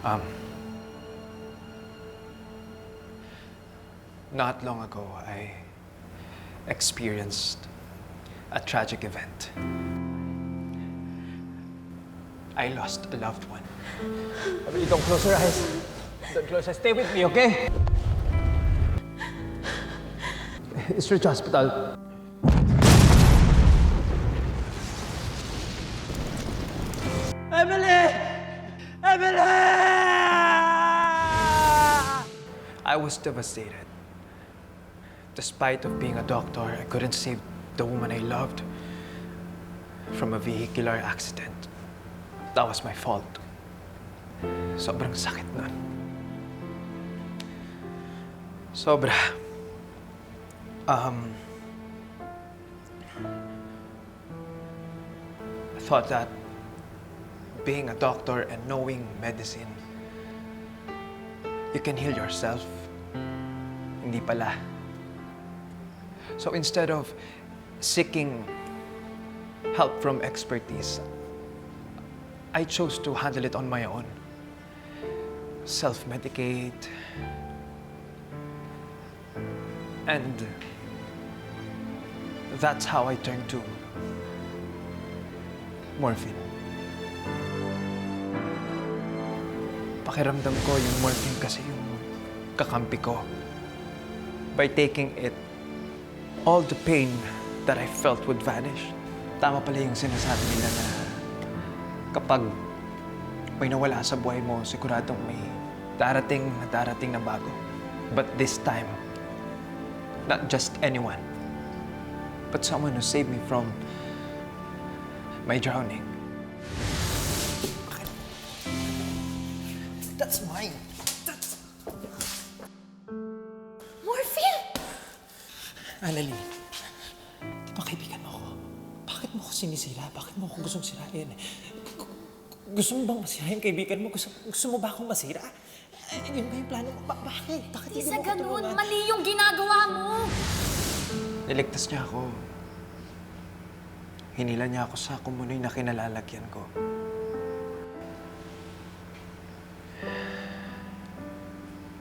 Um, Not long ago, I experienced a tragic event. I lost a loved one. Emily, don't close your eyes. Don't close your eyes. Stay with me, okay? It's Ridge Hospital. Emily! Emily! I was devastated. Despite of being a doctor, I couldn't save the woman I loved from a vehicular accident. That was my fault. Sobrang sakit nun. Sobra. I thought that being a doctor and knowing medicine, you can heal yourself. Hindi pala. So instead of seeking help from expertise, I chose to handle it on my own. Self-medicate. And that's how I turned to morphine. Pakiramdam ko yung morphine kasi yung kakampi ko. By taking it, all the pain that I felt would vanish. Tama pala yung sinasabi nila na kapag may nawala sa buhay mo, siguradong may darating na bago. But this time, not just anyone, but someone who saved me from my drowning. That's mine. Morphine! Annalyn, di ba kaibigan mo ako? Bakit mo ako sinisira? Bakit mo ako gustong sirain? Gusto mo bang masira yung kaibigan mo? Gusto mo ba akong masira? Yun ba yung plano mo? Bakit? Bakit Di hindi sa mo ako ganun, tulungan? mali yung ginagawa mo! Niligtas niya ako. Hinila niya ako sa kumunoy na kinalalagyan ko.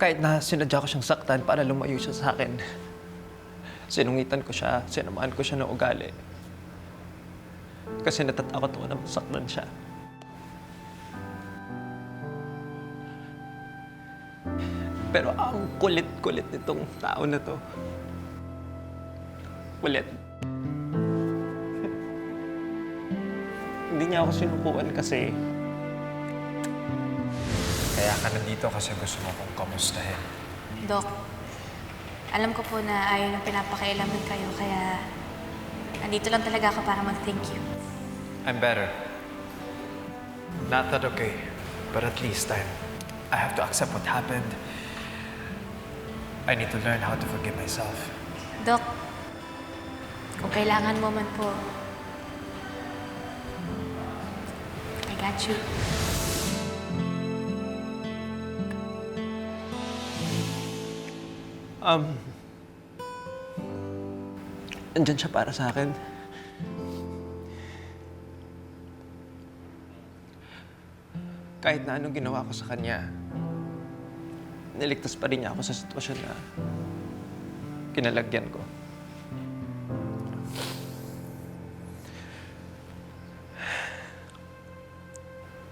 Kahit na sinadya ko siyang saktan para lumayo siya sa akin. Sinungitan ko siya, sinamaan ko siya ng ugali. Kasi natatakot ako na masaktan siya. Pero ang kulit-kulit nitong tao na to. Kulit. Hindi niya ako sinukuan kasi... Kaya ka nandito kasi gusto mo kong kamustahin. Dok, alam ko po na ayaw nang pinapakialaman kayo, kaya nandito lang talaga ako para mag-thank you. I'm better. Not that okay, but at least I have to accept what happened. I need to learn how to forgive myself. Dok, kung kailangan mo man po, I got you. Andyan siya para sa akin. Kahit na anong ginawa ko sa kanya, niligtas pa rin niya ako sa sitwasyon na kinalagyan ko.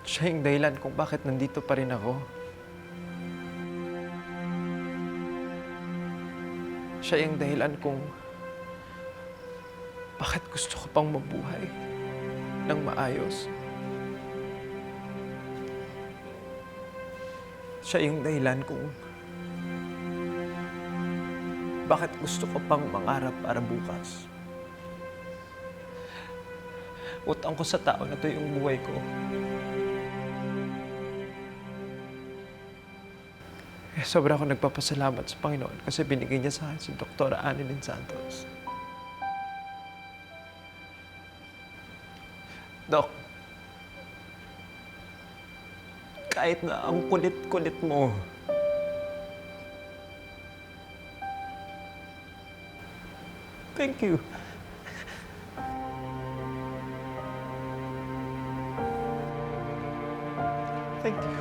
Siya yung dahilan kung bakit nandito pa rin ako. Siya yung dahilan kung bakit gusto ko pang mabuhay ng maayos. Siya yung dahilan kung bakit gusto ko pang mangarap para bukas. Utang ko sa tao na to yung buhay ko. Sobra ako nagpapasalamat sa Panginoon kasi binigay niya sa akin si Dr. Annalyn Santos. Dok, kahit na ang kulit-kulit mo, thank you. Thank you.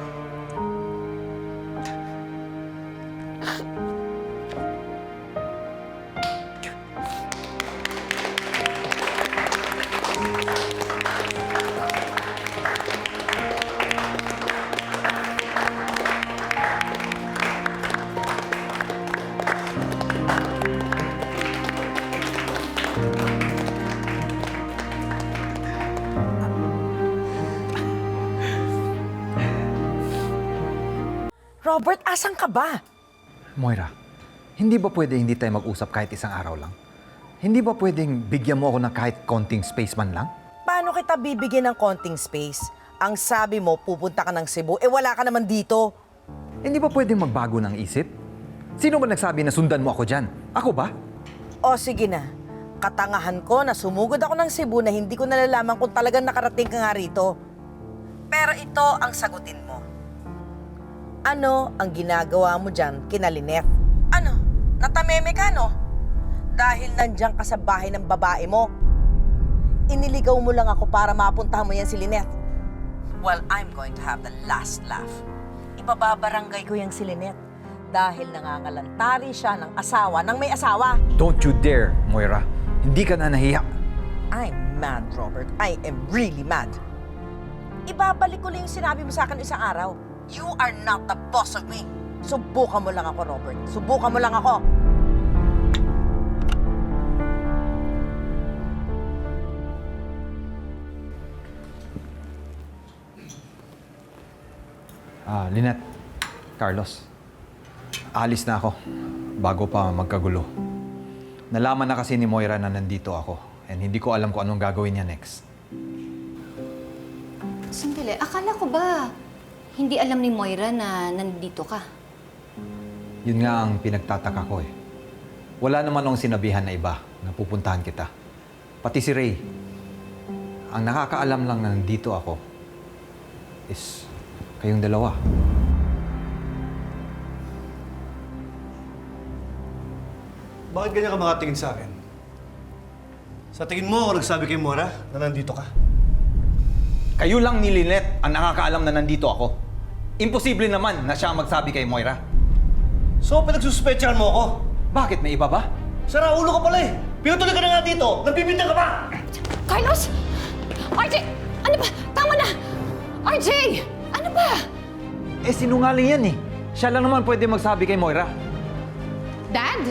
Robert, asan ka ba? Moira, hindi ba pwede hindi tayo mag-usap kahit isang araw lang? Hindi ba pwedeng bigyan mo ako ng kahit konting space man lang? Paano kita bibigyan ng konting space? Ang sabi mo, pupunta ka ng Cebu, wala ka naman dito. Hindi ba pwedeng magbago ng isip? Sino ba nagsabi na sundan mo ako dyan? Ako ba? O sige na, katangahan ko na sumugod ako ng Cebu na hindi ko nalalaman kung talagang nakarating ka nga rito. Pero ito ang sagutin mo. Ano ang ginagawa mo dyan kina Lynette? Ano? Natameme ka, no? Dahil nandiyan ka sa bahay ng babae mo. Iniligaw mo lang ako para mapuntahan mo yan si Lynette. Well, I'm going to have the last laugh. Ipababarangay ko yang si Lynette dahil nangangalantari siya ng asawa ng may asawa. Don't you dare, Moira. Hindi ka na nahiya. I'm mad, Robert. I am really mad. Ibabalik ko lang yung sinabi mo sa akin isang araw. You are not the boss of me. Subukan mo lang ako, Robert. Subukan mo lang ako. Lynette, Carlos, alis na ako bago pa magkagulo. Nalaman na kasi ni Moira na nandito ako and hindi ko alam kung anong gagawin niya next. Sandali, akala ko ba hindi alam ni Moira na nandito ka? Yun nga ang pinagtataka ko eh. Wala naman akong sinabihan na iba na pupuntahan kita. Pati si Ray. Ang nakakaalam lang na nandito ako is kayong dalawa. Bakit ganyan ka makatingin sa akin? Sa tingin mo ako nagsabi kay Mora na nandito ka? Kayo lang ni Lynette ang nakakaalam na nandito ako. Imposible naman na siya ang magsabi kay Moira. So, pinagsuspetsahan mo ako? Bakit? May iba ba? Sara ulo ka pala eh! Pinutuloy ka na nga dito! Nagbibintang ka pa! Carlos! RJ! Ano ba? Tama na! RJ! Ano ba? Eh, sinungaling yan eh. Siya lang naman pwede magsabi kay Moira. Dad?